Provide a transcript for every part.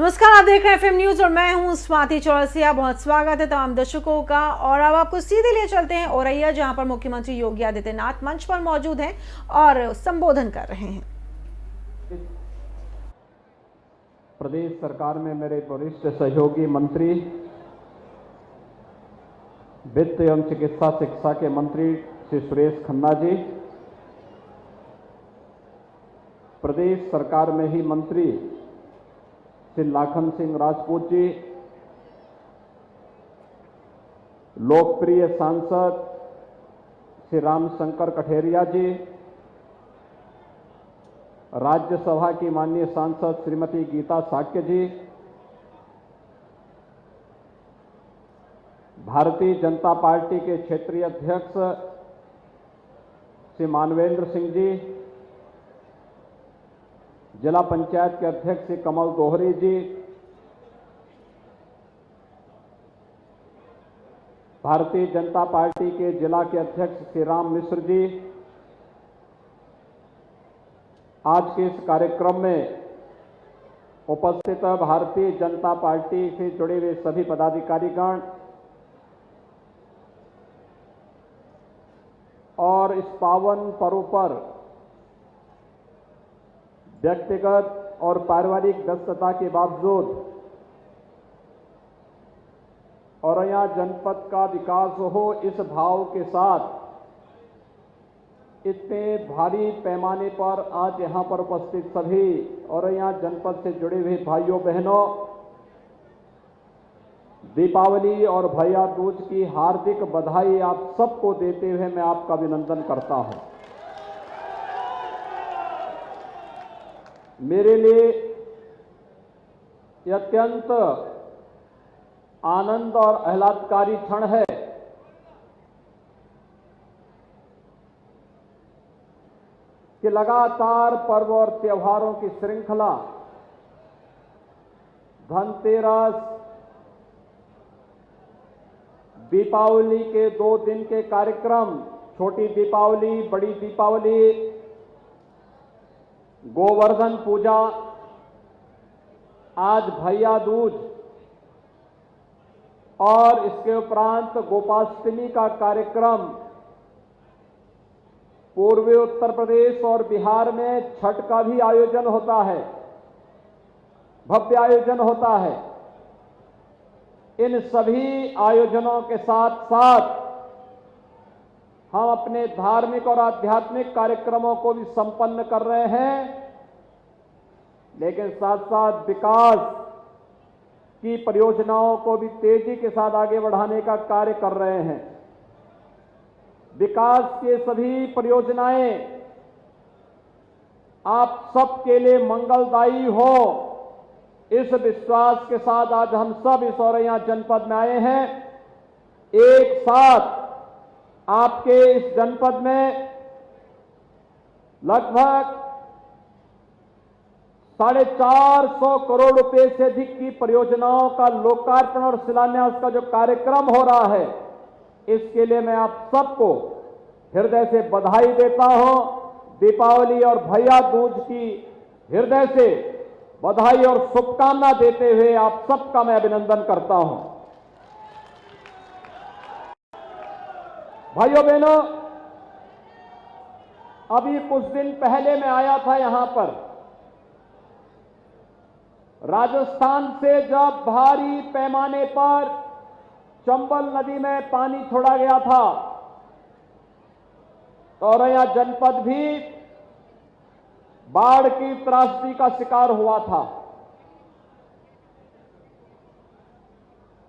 नमस्कार, आप देख रहे हैं एफएम न्यूज और मैं हूं स्वाति चौरसिया। बहुत स्वागत है तमाम दर्शकों का। और अब आपको सीधे लिए चलते हैं औरैया, जहां पर मुख्यमंत्री योगी आदित्यनाथ मंच पर मौजूद हैं और संबोधन कर रहे हैं। प्रदेश सरकार में मेरे वरिष्ठ सहयोगी मंत्री, वित्त एवं चिकित्सा शिक्षा के मंत्री श्री सुरेश खन्ना जी, प्रदेश सरकार में ही मंत्री श्री लाखन सिंह राजपूत जी, लोकप्रिय सांसद श्री रामशंकर कठेरिया जी, राज्यसभा की माननीय सांसद श्रीमती गीता साक्य जी, भारतीय जनता पार्टी के क्षेत्रीय अध्यक्ष श्री मानवेंद्र सिंह जी, जिला पंचायत के अध्यक्ष श्री कमल दोहरी जी, भारतीय जनता पार्टी के जिला के अध्यक्ष श्री राम मिश्र जी, आज के इस कार्यक्रम में उपस्थित भारतीय जनता पार्टी से जुड़े हुए सभी पदाधिकारीगण और इस पावन पर्व पर व्यक्तिगत और पारिवारिक व्यस्तता के बावजूद औरैया जनपद का विकास हो, इस भाव के साथ इतने भारी पैमाने पर आज यहां पर उपस्थित सभी औरैया जनपद से जुड़े हुए भाइयों बहनों, दीपावली और भैया दूज की हार्दिक बधाई आप सबको देते हुए मैं आपका अभिनंदन करता हूं। मेरे लिए यह अत्यंत आनंद और आह्लादकारी क्षण है कि लगातार पर्व और त्योहारों की श्रृंखला, धनतेरस, दीपावली के 2 दिन के कार्यक्रम, छोटी दीपावली, बड़ी दीपावली, गोवर्धन पूजा, आज भैया दूज और इसके उपरांत गोपाष्टमी का कार्यक्रम, पूर्वी उत्तर प्रदेश और बिहार में छठ का भी आयोजन होता है, भव्य आयोजन होता है। इन सभी आयोजनों के साथ साथ हम अपने धार्मिक और आध्यात्मिक कार्यक्रमों को भी संपन्न कर रहे हैं, लेकिन साथ साथ विकास की परियोजनाओं को भी तेजी के साथ आगे बढ़ाने का कार्य कर रहे हैं। विकास के सभी परियोजनाएं आप सबके लिए मंगलदायी हो, इस विश्वास के साथ आज हम सब इस औरैया जनपद में आए हैं। एक साथ आपके इस जनपद में लगभग 450 करोड़ रुपए से अधिक की परियोजनाओं का लोकार्पण और शिलान्यास का जो कार्यक्रम हो रहा है, इसके लिए मैं आप सबको हृदय से बधाई देता हूं। दीपावली और भैया दूज की हृदय से बधाई और शुभकामना देते हुए आप सबका मैं अभिनंदन करता हूं। भाइयों बहनों, अभी कुछ दिन पहले मैं आया था यहां पर। राजस्थान से जब भारी पैमाने पर चंबल नदी में पानी छोड़ा गया था, तो औरैया जनपद भी बाढ़ की त्रासदी का शिकार हुआ था।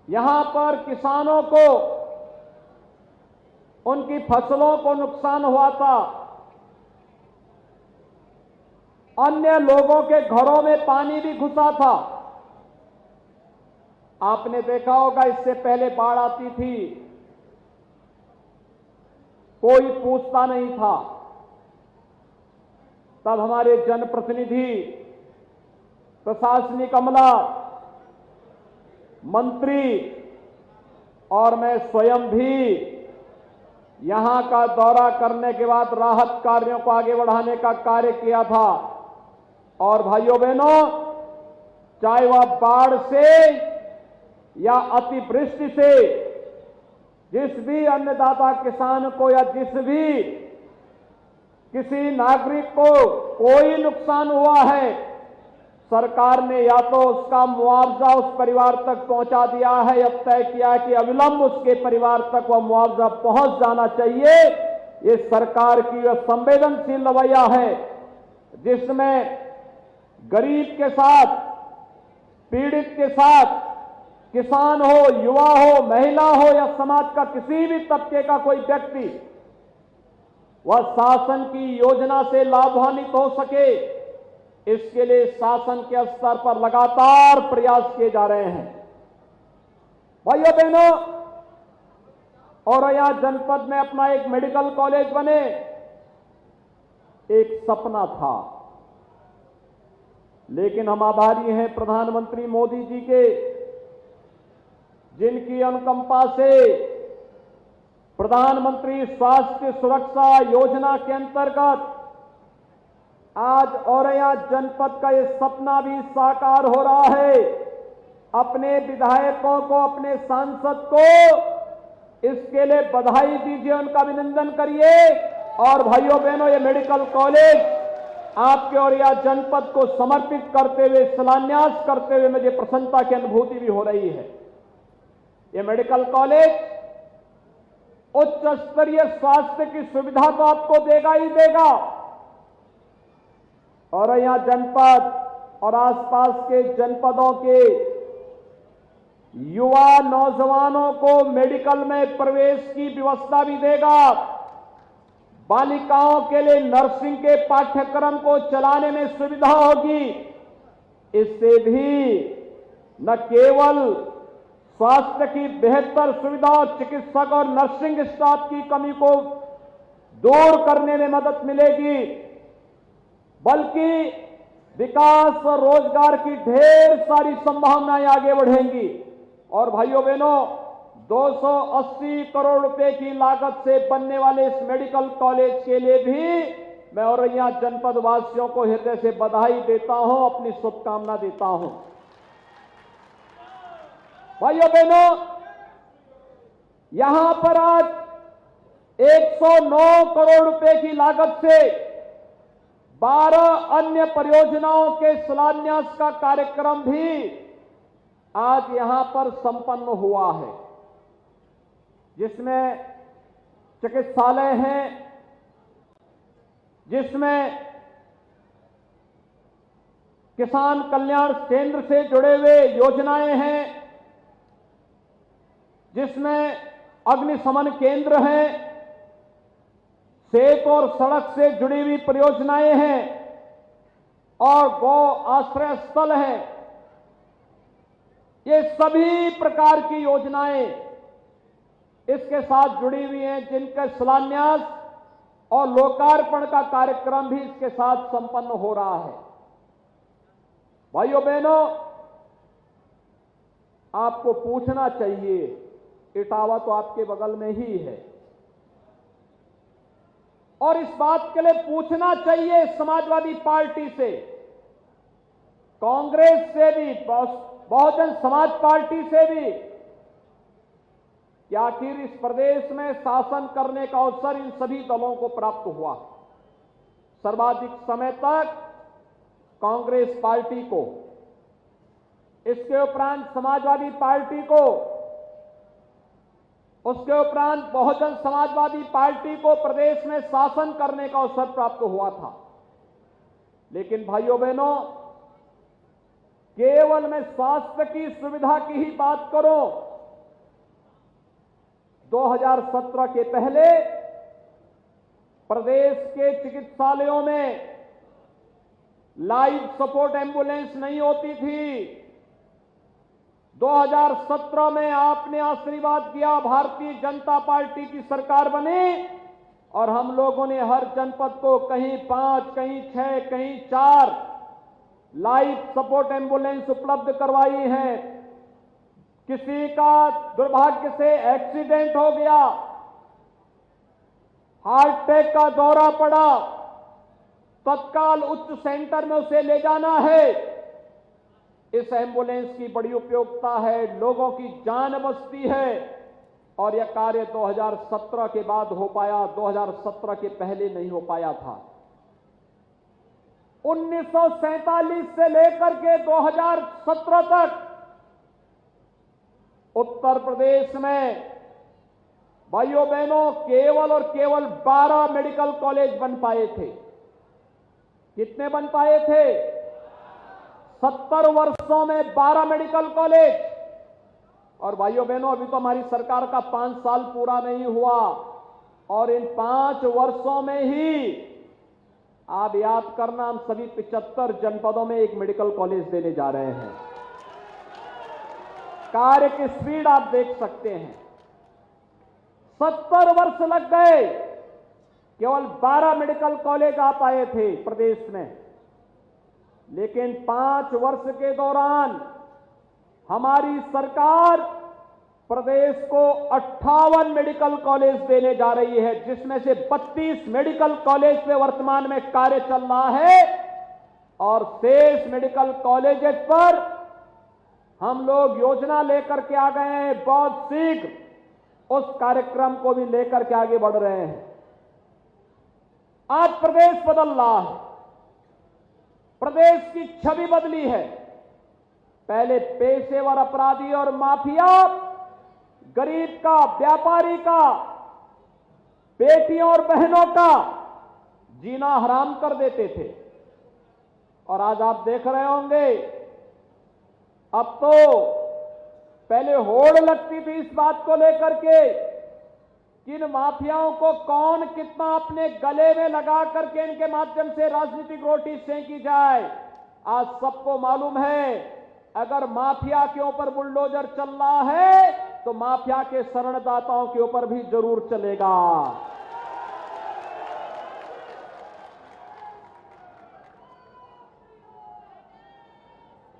यहां पर किसानों को उनकी फसलों को नुकसान हुआ था, अन्य लोगों के घरों में पानी भी घुसा था। आपने देखा होगा, इससे पहले बाढ़ आती थी, कोई पूछता नहीं था। तब हमारे जनप्रतिनिधि, प्रशासनिक अमला, मंत्री और मैं स्वयं भी यहां का दौरा करने के बाद राहत कार्यों को आगे बढ़ाने का कार्य किया था। और भाइयों बहनों, चाहे वह बाढ़ से या अतिवृष्टि से जिस भी अन्नदाता किसान को या जिस भी किसी नागरिक को कोई नुकसान हुआ है, सरकार ने या तो उसका मुआवजा उस परिवार तक पहुंचा दिया है, अब तय किया है कि अविलंब उसके परिवार तक वह मुआवजा पहुंच जाना चाहिए। ये सरकार की यह संवेदनशील रवैया है जिसमें गरीब के साथ, पीड़ित के साथ, किसान हो, युवा हो, महिला हो या समाज का किसी भी तबके का कोई व्यक्ति वह शासन की योजना से लाभान्वित हो सके, इसके लिए शासन के स्तर पर लगातार प्रयास किए जा रहे हैं। भाइयों बहनों, औरैया जनपद में अपना एक मेडिकल कॉलेज बने, एक सपना था, लेकिन हम आभारी हैं प्रधानमंत्री मोदी जी के, जिनकी अनुकंपा से प्रधानमंत्री स्वास्थ्य सुरक्षा योजना के अंतर्गत आज औरैया जनपद का यह सपना भी साकार हो रहा है। अपने विधायकों को, अपने सांसद को इसके लिए बधाई दीजिए, उनका अभिनंदन करिए। और भाइयों बहनों, ये मेडिकल कॉलेज आपके औरैया जनपद को समर्पित करते हुए, शिलान्यास करते हुए मुझे प्रसन्नता की अनुभूति भी हो रही है। ये मेडिकल कॉलेज उच्च स्तरीय स्वास्थ्य की सुविधा तो आपको देगा ही देगा, औरैया जनपद और आसपास के जनपदों के युवा नौजवानों को मेडिकल में प्रवेश की व्यवस्था भी देगा। बालिकाओं के लिए नर्सिंग के पाठ्यक्रम को चलाने में सुविधा होगी। इससे भी न केवल स्वास्थ्य की बेहतर सुविधा और चिकित्सक और नर्सिंग स्टाफ की कमी को दूर करने में मदद मिलेगी, बल्कि विकास और रोजगार की ढेर सारी संभावनाएं आगे बढ़ेंगी। और भाइयों बहनों, 280 करोड़ रुपए की लागत से बनने वाले इस मेडिकल कॉलेज के लिए भी मैं औरैया जनपद वासियों को हृदय से बधाई देता हूं, अपनी शुभकामना देता हूं। भाइयों बहनों, यहां पर आज 109 करोड़ रुपए की लागत से 12 अन्य परियोजनाओं के शिलान्यास का कार्यक्रम भी आज यहां पर संपन्न हुआ है, जिसमें चिकित्सालय हैं, जिसमें किसान कल्याण केंद्र से जुड़े हुए योजनाएं हैं, जिसमें अग्निशमन केंद्र हैं, सेतु और सड़क से जुड़ी हुई परियोजनाएं हैं और गौ आश्रय स्थल है। ये सभी प्रकार की योजनाएं इसके साथ जुड़ी हुई हैं, जिनका शिलान्यास और लोकार्पण का कार्यक्रम भी इसके साथ संपन्न हो रहा है। भाइयों बहनों, आपको पूछना चाहिए, इटावा तो आपके बगल में ही है, और इस बात के लिए पूछना चाहिए समाजवादी पार्टी से, कांग्रेस से भी, बहुजन समाज पार्टी से भी, कि आखिर इस प्रदेश में शासन करने का अवसर इन सभी दलों को प्राप्त हुआ। सर्वाधिक समय तक कांग्रेस पार्टी को, इसके उपरांत समाजवादी पार्टी को, उसके उपरांत बहुजन समाजवादी पार्टी को प्रदेश में शासन करने का अवसर प्राप्त हुआ था। लेकिन भाइयों बहनों, केवल मैं स्वास्थ्य की सुविधा की ही बात करूं, 2017 के पहले प्रदेश के चिकित्सालयों में लाइफ सपोर्ट एम्बुलेंस नहीं होती थी। 2017 में आपने आशीर्वाद दिया, भारतीय जनता पार्टी की सरकार बनी और हम लोगों ने हर जनपद को कहीं 5, कहीं 6, कहीं 4 लाइफ सपोर्ट एम्बुलेंस उपलब्ध करवाई है। किसी का दुर्भाग्य से एक्सीडेंट हो गया, हार्ट अटैक का दौरा पड़ा, तत्काल उच्च सेंटर में उसे ले जाना है, इस एम्बुलेंस की बड़ी उपयोगिता है, लोगों की जान बचती है और यह कार्य 2017 के बाद हो पाया, 2017 के पहले नहीं हो पाया था। 1947 से लेकर के 2017 तक उत्तर प्रदेश में भाइयों बहनों केवल और केवल 12 मेडिकल कॉलेज बन पाए थे। कितने बन पाए थे? 70 वर्षों में 12 मेडिकल कॉलेज। और भाइयों बहनों अभी तो हमारी सरकार का 5 साल पूरा नहीं हुआ और इन 5 वर्षों में ही आप याद करना, हम सभी 75 जनपदों में एक मेडिकल कॉलेज देने जा रहे हैं। कार्य की स्पीड आप देख सकते हैं। 70 वर्ष लग गए, केवल 12 मेडिकल कॉलेज आ पाए थे प्रदेश में, लेकिन 5 वर्ष के दौरान हमारी सरकार प्रदेश को 58 मेडिकल कॉलेज देने जा रही है, जिसमें से 32 मेडिकल कॉलेज पे वर्तमान में कार्य चल रहा है और शेष मेडिकल कॉलेजेस पर हम लोग योजना लेकर के आ गए हैं। बहुत शीघ्र उस कार्यक्रम को भी लेकर के आगे बढ़ रहे हैं। आज प्रदेश बदल रहा है, प्रदेश की छवि बदली है। पहले पेशेवर अपराधी और माफिया गरीब का, व्यापारी का, बेटियों और बहनों का जीना हराम कर देते थे और आज आप देख रहे होंगे अब तो पहले होड़ लगती थी इस बात को लेकर के कि इन माफियाओं को कौन कितना अपने गले में लगा करके इनके माध्यम से राजनीतिक रोटी सेंकी जाए। आज सबको मालूम है अगर माफिया के ऊपर बुलडोजर चल रहा है तो माफिया के शरणदाताओं के ऊपर भी जरूर चलेगा।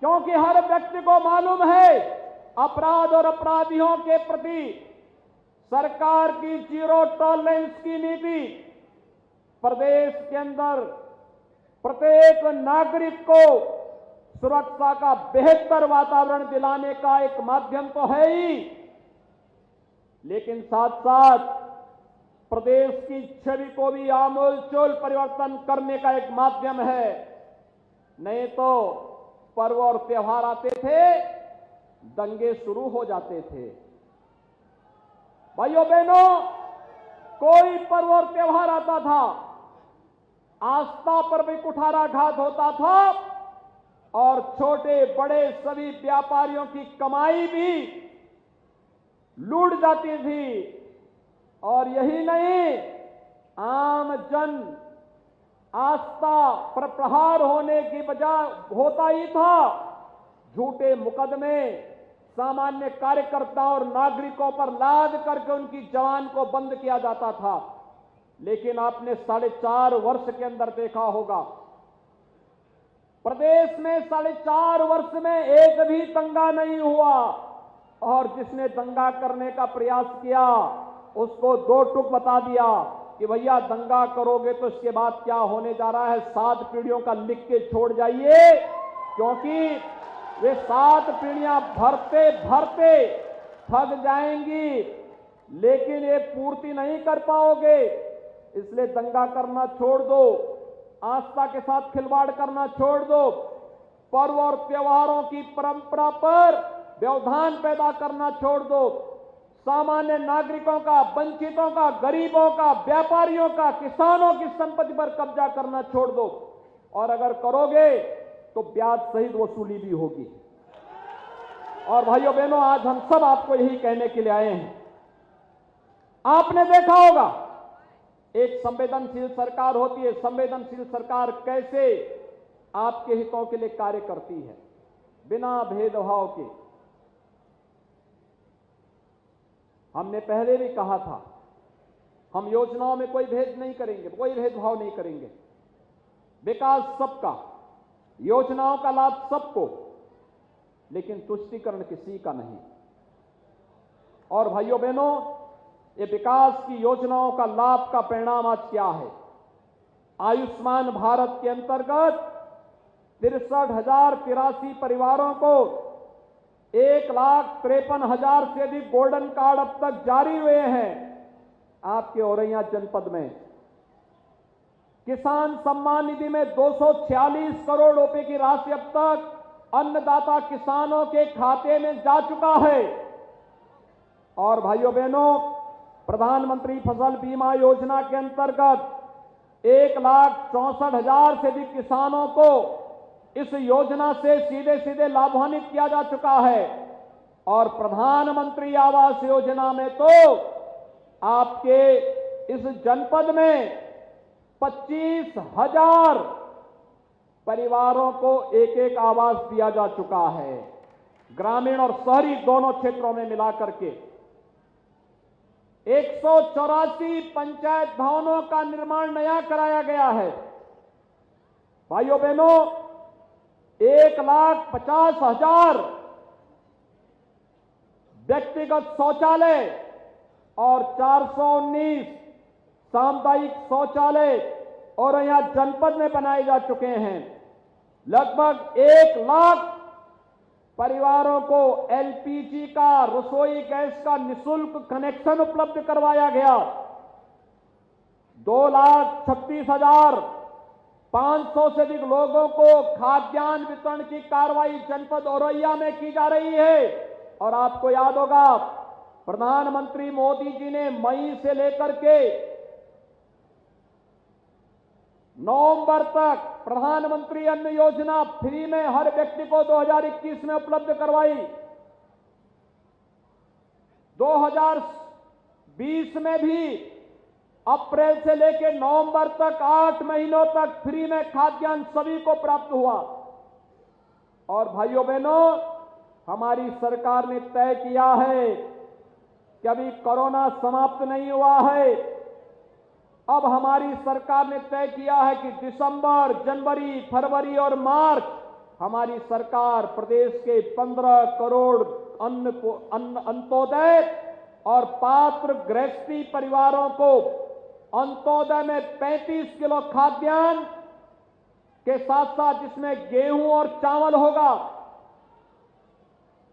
क्योंकि हर व्यक्ति को मालूम है अपराध और अपराधियों के प्रति सरकार की जीरो टॉलरेंस की नीति प्रदेश के अंदर प्रत्येक नागरिक को सुरक्षा का बेहतर वातावरण दिलाने का एक माध्यम तो है ही, लेकिन साथ साथ प्रदेश की छवि को भी आमूलचूल परिवर्तन करने का एक माध्यम है। नहीं तो पर्व और त्योहार आते थे, दंगे शुरू हो जाते थे। भाइयों बहनों, कोई पर्व और त्योहार आता था, आस्था पर भी कुठाराघात होता था और छोटे बड़े सभी व्यापारियों की कमाई भी लूट जाती थी। और यही नहीं, आम जन आस्था पर प्रहार होने की बजाय होता ही था। झूठे मुकदमे सामान्य कार्यकर्ताओं और नागरिकों पर लाद करके उनकी जवान को बंद किया जाता था। लेकिन आपने 4.5 वर्ष के अंदर देखा होगा प्रदेश में 4.5 वर्ष में एक भी दंगा नहीं हुआ और जिसने दंगा करने का प्रयास किया उसको 2 टुक बता दिया कि भैया दंगा करोगे तो इसके बाद क्या होने जा रहा है, 7 पीढ़ियों का लिख के छोड़ जाइए, क्योंकि वे 7 पीढ़ियां भरते भरते थक जाएंगी लेकिन ये पूर्ति नहीं कर पाओगे। इसलिए दंगा करना छोड़ दो, आस्था के साथ खिलवाड़ करना छोड़ दो, पर्व और त्योहारों की परंपरा पर व्यवधान पैदा करना छोड़ दो, सामान्य नागरिकों का, वंचितों का, गरीबों का, व्यापारियों का, किसानों की संपत्ति पर कब्जा करना छोड़ दो और अगर करोगे तो ब्याज सहित वसूली भी होगी। और भाइयों बहनों, आज हम सब आपको यही कहने के लिए आए हैं। आपने देखा होगा एक संवेदनशील सरकार होती है, संवेदनशील सरकार कैसे आपके हितों के लिए कार्य करती है बिना भेदभाव के। हमने पहले भी कहा था हम योजनाओं में कोई भेद नहीं करेंगे, कोई भेदभाव नहीं करेंगे। विकास सबका, योजनाओं का लाभ सबको, लेकिन तुष्टीकरण किसी का नहीं। और भाइयों बहनों, ये विकास की योजनाओं का लाभ का परिणाम आज क्या है? आयुष्मान भारत के अंतर्गत 63,083 परिवारों को 1,53,000 से अधिक गोल्डन कार्ड अब तक जारी हुए हैं आपके औरैया जनपद में। किसान सम्मान निधि में 246 करोड़ रुपए की राशि अब तक अन्नदाता किसानों के खाते में जा चुका है। और भाइयों बहनों, प्रधानमंत्री फसल बीमा योजना के अंतर्गत 1,64,000 से अधिक किसानों को इस योजना से सीधे सीधे लाभान्वित किया जा चुका है। और प्रधानमंत्री आवास योजना में तो आपके इस जनपद में 25,000 परिवारों को एक एक आवास दिया जा चुका है, ग्रामीण और शहरी दोनों क्षेत्रों में मिलाकर के। 184 पंचायत भवनों का निर्माण नया कराया गया है। भाइयों बहनों, 1,50,000 व्यक्तिगत शौचालय और 419 सामुदायिक शौचालय और यहां जनपद में बनाए जा चुके हैं। लगभग 1 लाख परिवारों को एलपीजी का, रसोई गैस का निःशुल्क कनेक्शन उपलब्ध करवाया गया। 2,36,500 से अधिक लोगों को खाद्यान्न वितरण की कार्रवाई जनपद औरैया में की जा रही है। और आपको याद होगा, प्रधानमंत्री मोदी जी ने मई से लेकर के नवंबर तक प्रधानमंत्री अन्न योजना फ्री में हर व्यक्ति को 2021 में उपलब्ध करवाई। 2020 में भी अप्रैल से लेकर नवंबर तक 8 महीनों तक फ्री में खाद्यान्न सभी को प्राप्त हुआ। और भाइयों बहनों, हमारी सरकार ने तय किया है कि अभी कोरोना समाप्त नहीं हुआ है। अब हमारी सरकार ने तय किया है कि दिसंबर, जनवरी, फरवरी और मार्च हमारी सरकार प्रदेश के 15 करोड़ अंत्योदय और पात्र गृहस्थी परिवारों को अंत्योदय में 35 किलो खाद्यान्न के साथ साथ जिसमें गेहूं और चावल होगा,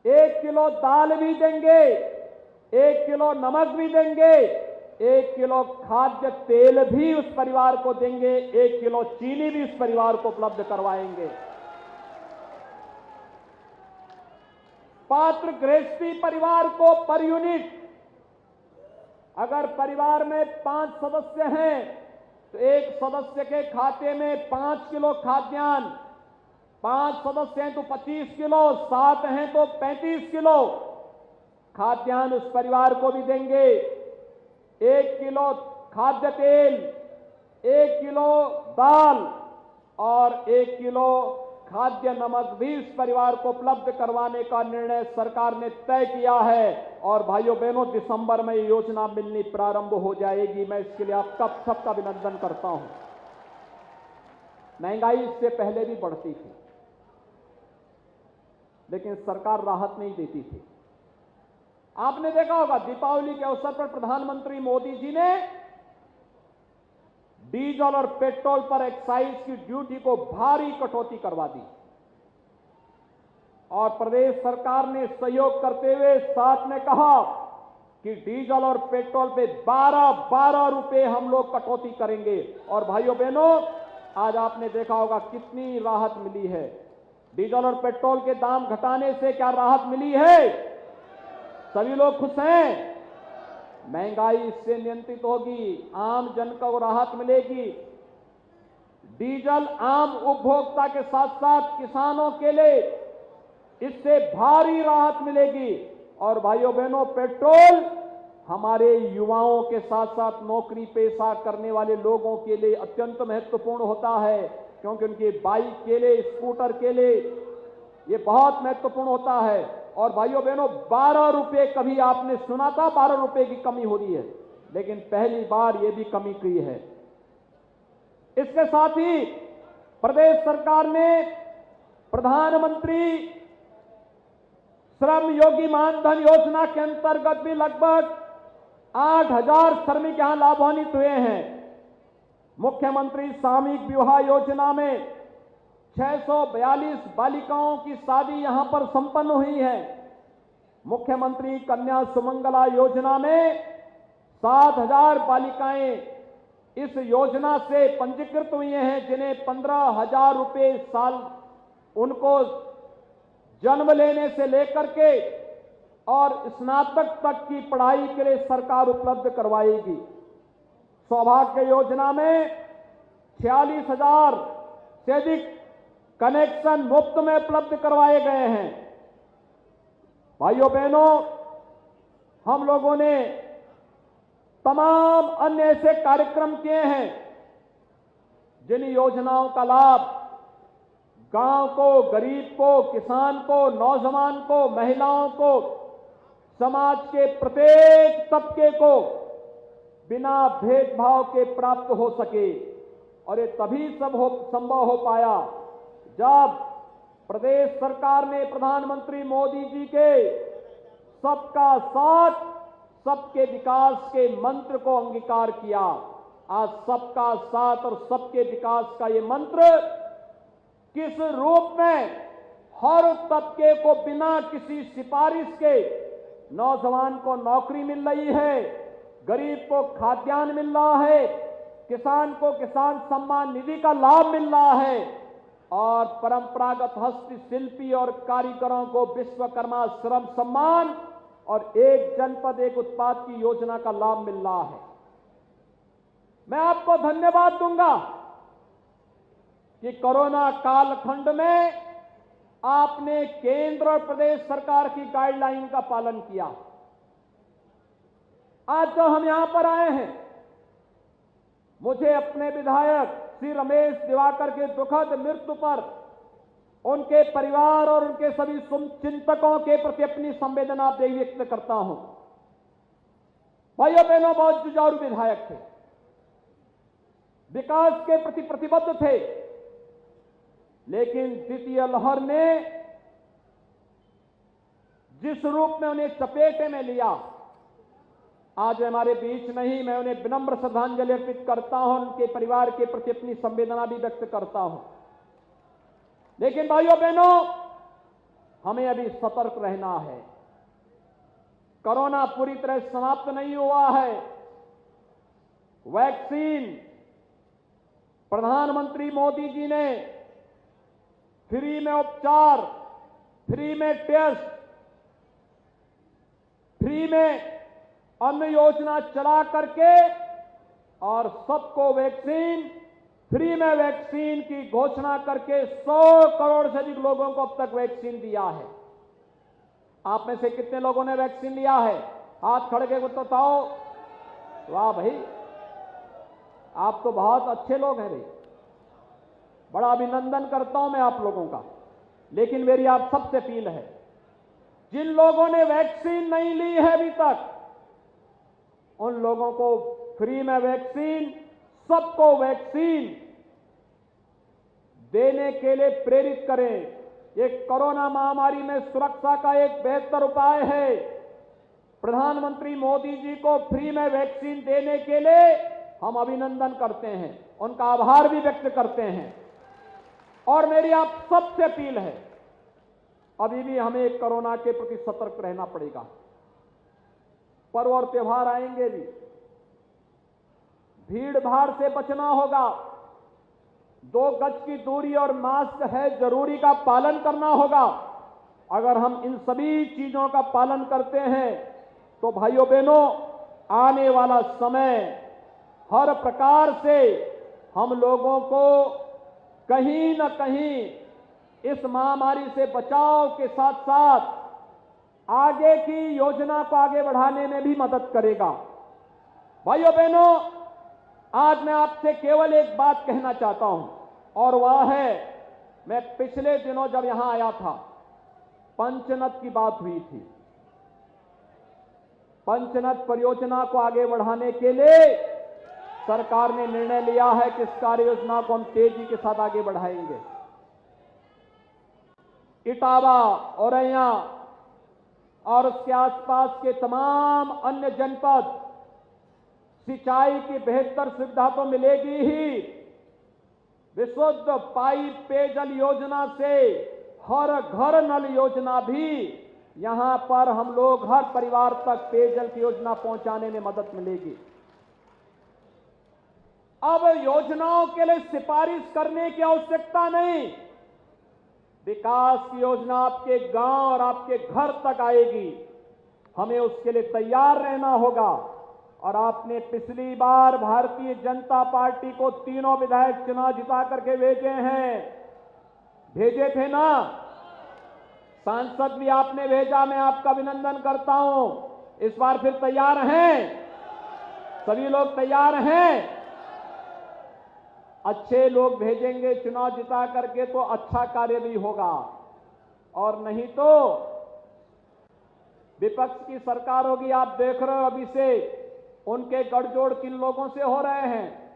1 किलो दाल भी देंगे, 1 किलो नमक भी देंगे, 1 किलो खाद्य तेल भी उस परिवार को देंगे, 1 किलो चीनी भी उस परिवार को उपलब्ध करवाएंगे। पात्र गृहस्थी परिवार को पर यूनिट, अगर परिवार में 5 सदस्य हैं तो एक सदस्य के खाते में 5 किलो खाद्यान्न, 5 सदस्य हैं तो 25 किलो, 7 हैं तो 35 किलो खाद्यान्न उस परिवार को भी देंगे। 1 किलो खाद्य तेल, 1 किलो दाल और 1 किलो खाद्य नमक भी इस परिवार को उपलब्ध करवाने का निर्णय सरकार ने तय किया है। और भाइयों बहनों, दिसंबर में ये योजना मिलनी प्रारंभ हो जाएगी। मैं इसके लिए आप सबका अभिनंदन करता हूं। महंगाई इससे पहले भी बढ़ती थी, लेकिन सरकार राहत नहीं देती थी। आपने देखा होगा, दीपावली के अवसर पर प्रधानमंत्री मोदी जी ने डीजल और पेट्रोल पर एक्साइज की ड्यूटी को भारी कटौती करवा दी और प्रदेश सरकार ने सहयोग करते हुए साथ में कहा कि डीजल और पेट्रोल पे 12 रुपए हम लोग कटौती करेंगे। और भाइयों बहनों, आज आपने देखा होगा कितनी राहत मिली है। डीजल और पेट्रोल के दाम घटाने से क्या राहत मिली है? सभी लोग खुश हैं। महंगाई इससे नियंत्रित होगी, आम जन को राहत मिलेगी। डीजल आम उपभोक्ता के साथ साथ किसानों के लिए इससे भारी राहत मिलेगी। और भाइयों बहनों, पेट्रोल हमारे युवाओं के साथ साथ नौकरी पेशा करने वाले लोगों के लिए अत्यंत महत्वपूर्ण होता है, क्योंकि उनकी बाइक के लिए, स्कूटर के लिए ये बहुत महत्वपूर्ण होता है। और भाइयों बहनों, 12 रुपए कभी आपने सुना था 12 रुपए की कमी हो रही है, लेकिन पहली बार ये भी कमी की है। इसके साथ ही प्रदेश सरकार ने प्रधानमंत्री श्रम योगी मानधन योजना के अंतर्गत भी लगभग 8,000 श्रमिक यहां लाभान्वित हुए हैं। मुख्यमंत्री सामूहिक विवाह योजना में 642 बालिकाओं की शादी यहां पर संपन्न हुई है। मुख्यमंत्री कन्या सुमंगला योजना में 7,000 बालिकाएं इस योजना से पंजीकृत हुई हैं, जिन्हें 15,000 रुपये साल उनको जन्म लेने से लेकर के और स्नातक तक की पढ़ाई के लिए सरकार उपलब्ध करवाएगी। सौभाग्य योजना में 46,000 से अधिक कनेक्शन मुफ्त में उपलब्ध करवाए गए हैं। भाइयों बहनों, हम लोगों ने तमाम अन्य ऐसे कार्यक्रम किए हैं जिन योजनाओं का लाभ गांव को, गरीब को, किसान को, नौजवान को, महिलाओं को, समाज के प्रत्येक तबके को बिना भेदभाव के प्राप्त हो सके। और ये तभी संभव हो पाया जब प्रदेश सरकार ने प्रधानमंत्री मोदी जी के सबका साथ सबके विकास के मंत्र को अंगीकार किया। आज सबका साथ और सबके विकास का ये मंत्र किस रूप में हर तबके को बिना किसी सिफारिश के नौजवान को नौकरी मिल रही है, गरीब को खाद्यान्न मिल रहा है, किसान को किसान सम्मान निधि का लाभ मिल रहा है और परंपरागत हस्तशिल्पी और कारीगरों को विश्वकर्मा श्रम सम्मान और एक जनपद एक उत्पाद की योजना का लाभ मिल रहा है। मैं आपको धन्यवाद दूंगा कि कोरोना कालखंड में आपने केंद्र और प्रदेश सरकार की गाइडलाइन का पालन किया। आज जो हम यहां पर आए हैं, मुझे अपने विधायक श्री रमेश दिवाकर के दुखद मृत्यु पर उनके परिवार और उनके सभी चिंतकों के प्रति अपनी संवेदना व्यक्त करता हूं। भाइयों बहनों, बहुत जुझारू विधायक थे, विकास के प्रति प्रतिबद्ध थे, लेकिन द्वितीय लहर ने जिस रूप में उन्हें चपेटे में लिया, आज हमारे बीच नहीं, मैं उन्हें विनम्र श्रद्धांजलि अर्पित करता हूं, उनके परिवार के प्रति अपनी संवेदना भी व्यक्त करता हूं। लेकिन भाइयों बहनों, हमें अभी सतर्क रहना है। कोरोना पूरी तरह समाप्त नहीं हुआ है। वैक्सीन प्रधानमंत्री मोदी जी ने फ्री में उपचार, फ्री में टेस्ट, फ्री में अन्न योजना चला करके और सबको वैक्सीन, फ्री में वैक्सीन की घोषणा करके 100 करोड़ से अधिक लोगों को अब तक वैक्सीन दिया है। आप में से कितने लोगों ने वैक्सीन लिया है? हाथ खड़े के बताओ। वाह भाई, आप तो बहुत अच्छे लोग हैं भाई, बड़ा अभिनंदन करता हूं मैं आप लोगों का। लेकिन मेरी आप सबसे अपील है, जिन लोगों ने वैक्सीन नहीं ली है अभी तक, उन लोगों को फ्री में वैक्सीन, सबको वैक्सीन देने के लिए प्रेरित करें। ये कोरोना महामारी में सुरक्षा का एक बेहतर उपाय है। प्रधानमंत्री मोदी जी को फ्री में वैक्सीन देने के लिए हम अभिनंदन करते हैं, उनका आभार भी व्यक्त करते हैं। और मेरी आप सबसे अपील है, अभी भी हमें कोरोना के प्रति सतर्क रहना पड़ेगा। पर्व और त्योहार आएंगे भी, भीड़ भाड़ से बचना होगा, 2 गज की दूरी और मास्क है जरूरी का पालन करना होगा। अगर हम इन सभी चीजों का पालन करते हैं तो भाइयों बहनों, आने वाला समय हर प्रकार से हम लोगों को कहीं न कहीं इस महामारी से बचाव के साथ साथ आगे की योजना को आगे बढ़ाने में भी मदद करेगा। भाइयों बहनों, आज मैं आपसे केवल एक बात कहना चाहता हूं, और वह है, मैं पिछले दिनों जब यहां आया था, पंचनद की बात हुई थी। पंचनद परियोजना को आगे बढ़ाने के लिए सरकार ने निर्णय लिया है कि इस कार्य योजना को हम तेजी के साथ आगे बढ़ाएंगे। इटावा, औरैया और उसके आसपास के तमाम अन्य जनपद, सिंचाई की बेहतर सुविधा तो मिलेगी ही, विशुद्ध पाइप पेयजल योजना से हर घर नल योजना भी यहां पर हम लोग हर परिवार तक पेयजल की योजना पहुंचाने में मदद मिलेगी। अब योजनाओं के लिए सिफारिश करने की आवश्यकता नहीं, विकास की योजना आपके गांव और आपके घर तक आएगी। हमें उसके लिए तैयार रहना होगा। और आपने पिछली बार भारतीय जनता पार्टी को तीनों विधायक चुनाव जिता करके भेजे थे ना, सांसद भी आपने भेजा, मैं आपका अभिनंदन करता हूं। इस बार फिर तैयार हैं? सभी लोग तैयार हैं? अच्छे लोग भेजेंगे चुनाव जिता करके तो अच्छा कार्य भी होगा, और नहीं तो विपक्ष की सरकार होगी। आप देख रहे हो अभी से उनके गठजोड़ किन लोगों से हो रहे हैं।